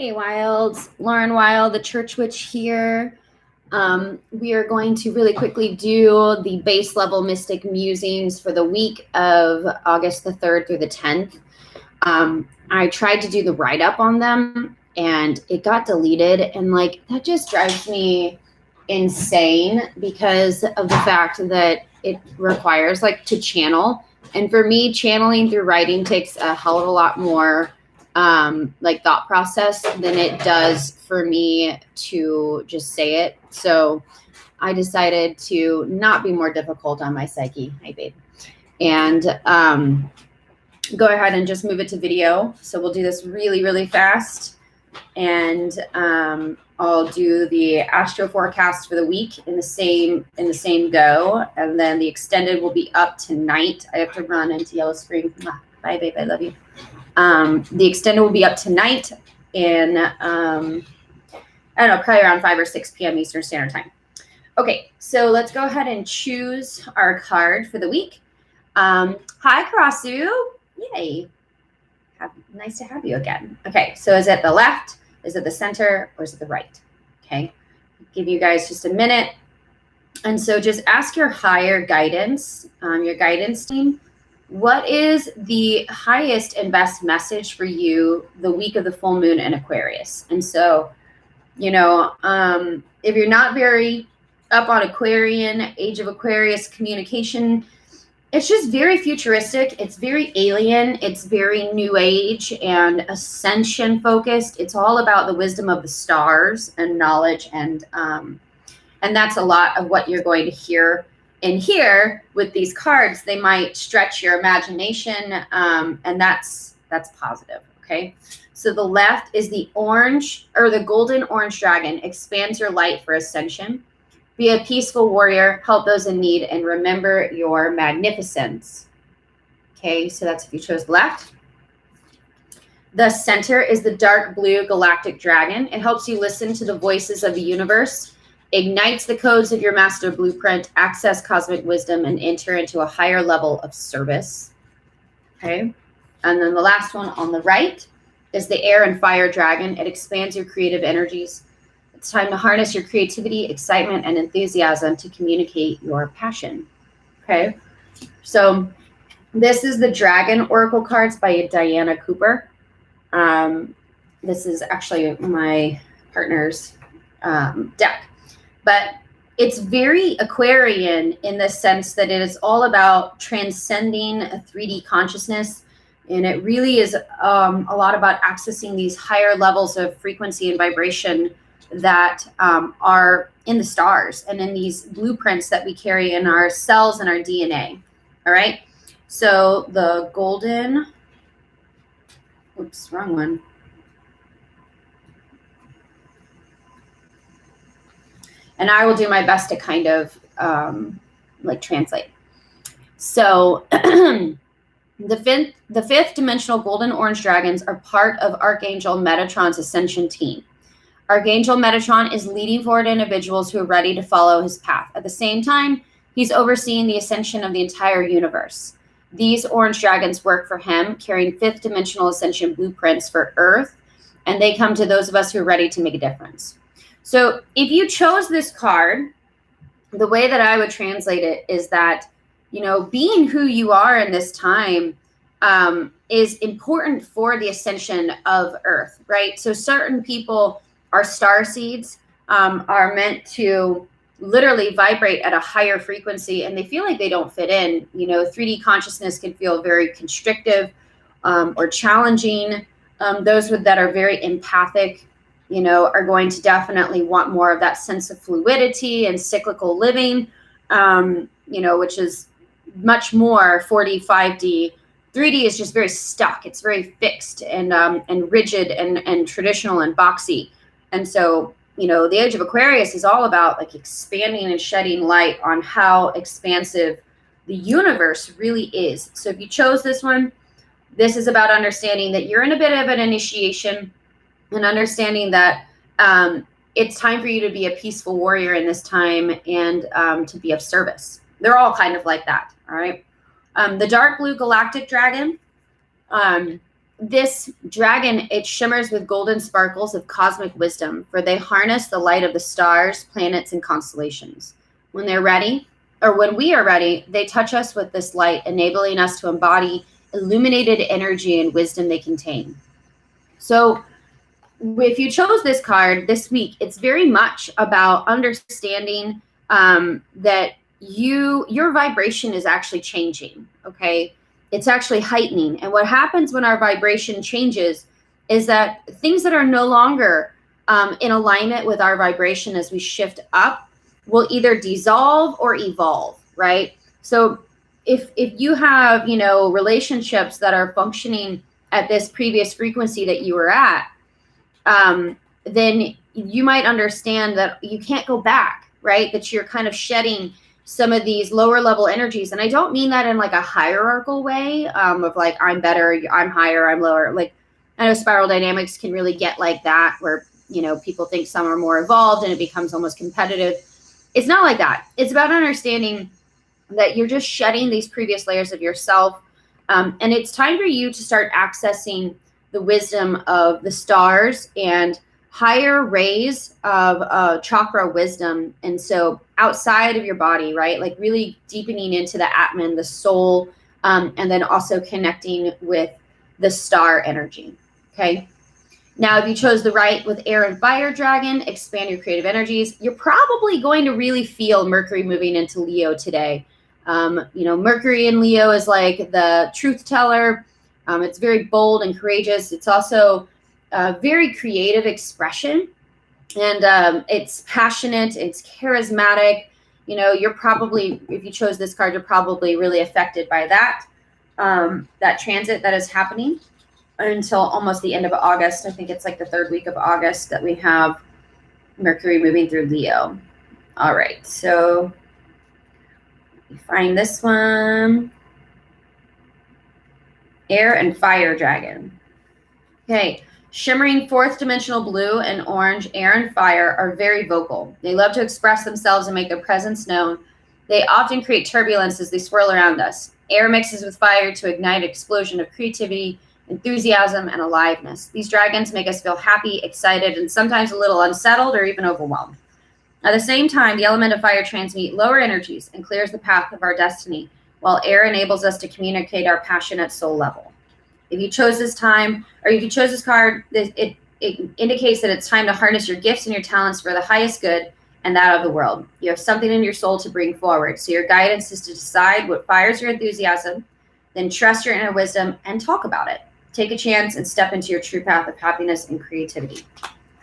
Hey Wilds, Lauren Wild, the Church Witch here. We are going to really quickly do the base level Mystic Musings for the week of August the 3rd through the 10th. I tried to do the write-up on them and it got deleted, and like that just drives me insane because of the fact that it requires like to channel. And for me, channeling through writing takes a hell of a lot more like thought process than it does for me to just say it. So I decided to not be more difficult on my psyche. Hi, babe. And go ahead and just move it to video. So we'll do this really, really fast. And I'll do the astro forecast for the week in the same go. And then the extended will be up tonight. I have to run into yellow screen. Bye, babe. I love you. The extended will be up tonight in, I don't know, probably around 5 or 6 p.m. Eastern Standard Time. Okay, so let's go ahead and choose our card for the week. Hi, Karasu. Yay. Nice to have you again. Okay, so is it the left, is it the center, or is it the right? Okay, give you guys just a minute. And so just ask your higher guidance, your guidance team, what is the highest and best message for you the week of the full moon in Aquarius? And so, you know, if you're not very up on Aquarian, age of Aquarius communication, it's just very futuristic. It's very alien. It's very new age and ascension focused. It's all about the wisdom of the stars and knowledge. And that's a lot of what you're going to hear in here with these cards. They might stretch your imagination, and that's positive. Okay. So the left is the orange or the golden orange dragon. Expands your light for ascension. Be a peaceful warrior, help those in need, and remember your magnificence. Okay, so that's if you chose left. The center is the dark blue galactic dragon. It helps you listen to the voices of the universe, ignites the codes of your master blueprint, access cosmic wisdom, and enter into a higher level of service. Okay, and then the last one on the right is the air and fire dragon. It expands your creative energies. It's time to harness your creativity, excitement, and enthusiasm to communicate your passion. Okay, so this is the Dragon Oracle cards by Diana Cooper. This is actually my partner's deck, but it's very Aquarian in the sense that it is all about transcending a 3D consciousness. And it really is a lot about accessing these higher levels of frequency and vibration that are in the stars and in these blueprints that we carry in our cells and our DNA. All right. So the golden, oops, wrong one. And I will do my best to kind of like translate. So the fifth dimensional golden orange dragons are part of Archangel Metatron's ascension team. Archangel Metatron is leading forward individuals who are ready to follow his path. At the same time, he's overseeing the ascension of the entire universe. These orange dragons work for him, carrying fifth dimensional ascension blueprints for Earth, and they come to those of us who are ready to make a difference. So if you chose this card, the way that I would translate it is that, you know, being who you are in this time is important for the ascension of Earth, right? So certain people, our star seeds, are meant to literally vibrate at a higher frequency, and they feel like they don't fit in. You know, 3D consciousness can feel very constrictive or challenging. Those that are very empathic, you know, are going to definitely want more of that sense of fluidity and cyclical living, you know, which is much more 4D, 5D. 3D is just very stuck. It's very fixed and rigid and traditional and boxy. And so, you know, the age of Aquarius is all about like expanding and shedding light on how expansive the universe really is. So if you chose this one, this is about understanding that you're in a bit of an initiation and understanding that it's time for you to be a peaceful warrior in this time and to be of service. They're all kind of like that. All right. The dark blue galactic dragon this dragon, it shimmers with golden sparkles of cosmic wisdom, for they harness the light of the stars, planets, and constellations. When they're ready, or when we are ready, they touch us with this light, enabling us to embody illuminated energy and wisdom they contain. So if you chose this card this week, it's very much about understanding that your vibration is actually changing, okay? It's actually heightening. And what happens when our vibration changes is that things that are no longer in alignment with our vibration as we shift up will either dissolve or evolve, right? So if you have, relationships that are functioning at this previous frequency that you were at, then you might understand that you can't go back, right? That you're kind of shedding some of these lower level energies. And I don't mean that in like a hierarchical way of like, I'm better, I'm higher, I'm lower. Like, I know spiral dynamics can really get like that, where, people think some are more evolved and it becomes almost competitive. It's not like that. It's about understanding that you're just shedding these previous layers of yourself. And it's time for you to start accessing the wisdom of the stars and higher rays of chakra wisdom. And so outside of your body, right? Like really deepening into the Atman, the soul, and then also connecting with the star energy. Okay. Now, if you chose the right with air and fire dragon, expand your creative energies, you're probably going to really feel Mercury moving into Leo today. Mercury in Leo is like the truth teller. It's very bold and courageous. It's also very creative expression, and it's passionate. It's charismatic. You're probably, if you chose this card, you're probably really affected by that transit that is happening until almost the end of August. I think it's like the third week of August that we have Mercury moving through Leo. All right, so we find this one. Air and fire dragon. Okay, shimmering fourth dimensional blue and orange, air and fire are very vocal. They love to express themselves and make their presence known. They often create turbulence as they swirl around us. Air mixes with fire to ignite an explosion of creativity, enthusiasm, and aliveness. These dragons make us feel happy, excited, and sometimes a little unsettled or even overwhelmed. At the same time, the element of fire transmutes lower energies and clears the path of our destiny, while air enables us to communicate our passion at soul level. If you chose this time, or if you chose this card, it indicates that it's time to harness your gifts and your talents for the highest good and that of the world. You have something in your soul to bring forward. So your guidance is to decide what fires your enthusiasm, then trust your inner wisdom and talk about it. Take a chance and step into your true path of happiness and creativity.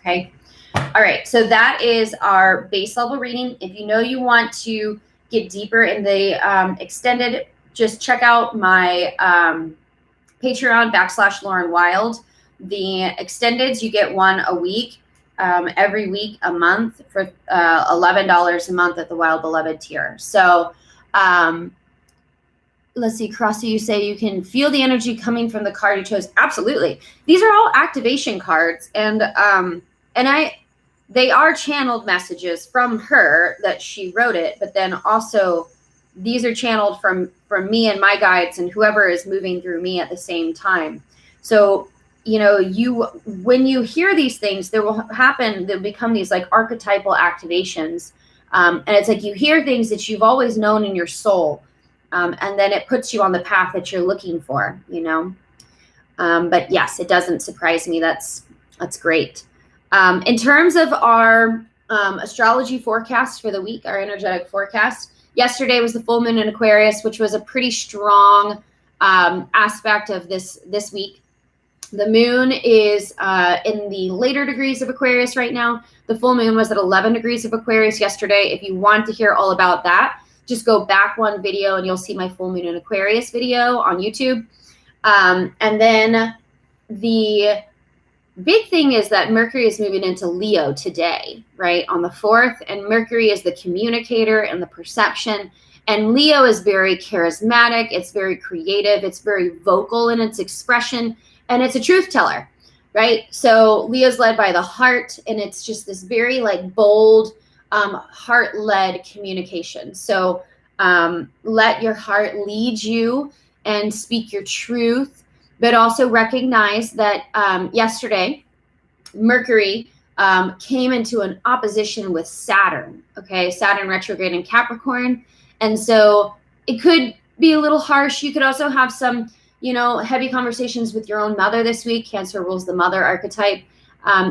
Okay. All right. So that is our base level reading. If you want to get deeper in the extended, just check out my Patreon /Lauren Wild. The extendeds, you get one a week, every week, a month for $11 a month at the Wild Beloved tier. So let's see, Crossy, you say you can feel the energy coming from the card you chose. Absolutely. These are all activation cards, and they are channeled messages from her that she wrote it, but then also these are channeled from me and my guides and whoever is moving through me at the same time. So, when you hear these things, they'll become these like archetypal activations. And it's like you hear things that you've always known in your soul. And then it puts you on the path that you're looking for, But yes, it doesn't surprise me. That's great. In terms of our astrology forecast for the week, our energetic forecast, yesterday was the full moon in Aquarius, which was a pretty strong aspect of this week. The moon is in the later degrees of Aquarius right now. The full moon was at 11 degrees of Aquarius yesterday. If you want to hear all about that, just go back one video and you'll see my full moon in Aquarius video on YouTube. And then the big thing is that Mercury is moving into Leo today, right, on the 4th. And Mercury is the communicator and the perception. And Leo is very charismatic. It's very creative. It's very vocal in its expression. And it's a truth teller, right? So Leo's led by the heart. And it's just this very like bold, heart-led communication. So let your heart lead you and speak your truth but also recognize that yesterday, Mercury came into an opposition with Saturn, okay? Saturn retrograde in Capricorn. And so it could be a little harsh. You could also have some, heavy conversations with your own mother this week. Cancer rules the mother archetype.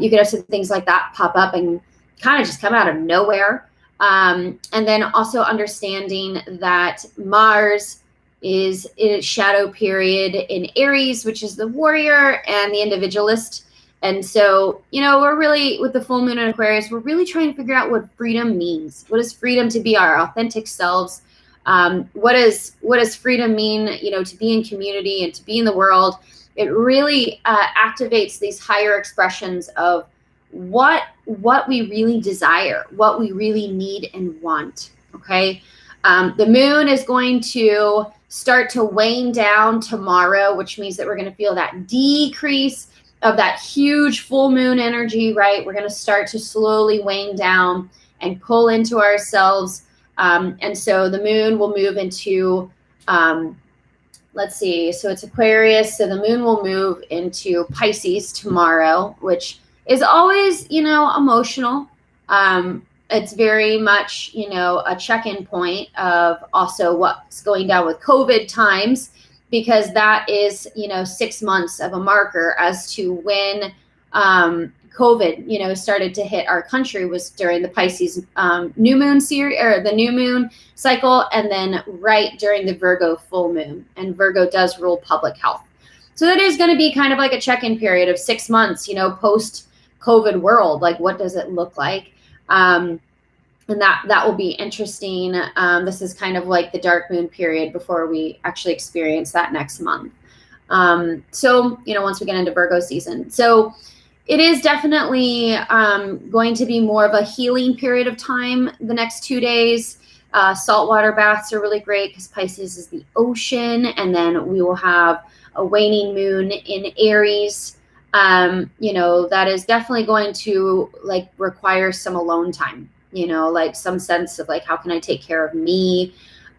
You could have some things like that pop up and kind of just come out of nowhere. And then also understanding that Mars is in its shadow period in Aries, which is the warrior and the individualist. And so, we're really, with the full moon in Aquarius, we're really trying to figure out what freedom means. What is freedom to be our authentic selves? What does freedom mean, to be in community and to be in the world? It really activates these higher expressions of what we really desire, what we really need and want, okay? The moon is going to start to wane down tomorrow, which means that we're going to feel that decrease of that huge full moon energy, right? We're going to start to slowly wane down and pull into ourselves. And so the moon will move into, let's see, so it's Aquarius. So the moon will move into Pisces tomorrow, which is always, emotional. It's very much, a check-in point of also what's going down with COVID times, because that is, 6 months of a marker as to when COVID, started to hit our country, was during the Pisces new moon series, or the new moon cycle, and then right during the Virgo full moon. And Virgo does rule public health. So that is going to be kind of like a check-in period of 6 months, post-COVID world. Like, what does it look like? And that will be interesting. This is kind of like the dark moon period before we actually experience that next month. So, once we get into Virgo season. So it is definitely going to be more of a healing period of time the next 2 days. Saltwater baths are really great because Pisces is the ocean. And then we will have a waning moon in Aries. That is definitely going to require some alone time. Some sense of how can I take care of me?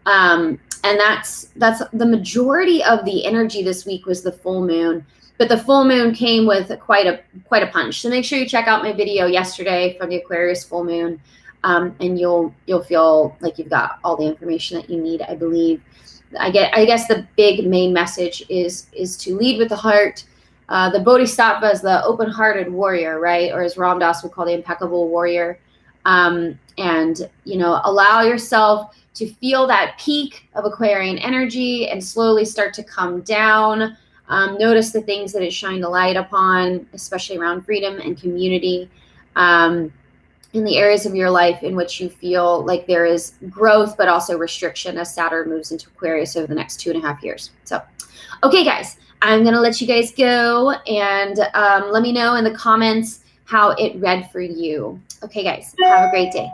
And that's the majority of the energy this week was the full moon, but the full moon came with quite a punch. So make sure you check out my video yesterday from the Aquarius full moon, and you'll feel like you've got all the information that you need. I believe. I guess the big main message is to lead with the heart. The Bodhisattva is the open-hearted warrior, right? Or as Ram Dass would call the impeccable warrior. And, allow yourself to feel that peak of Aquarian energy and slowly start to come down. Notice the things that it shined a light upon, especially around freedom and community, in the areas of your life in which you feel like there is growth, but also restriction as Saturn moves into Aquarius over the next 2.5 years. So, okay, guys, I'm going to let you guys go, and let me know in the comments how it read for you. Okay, guys, have a great day.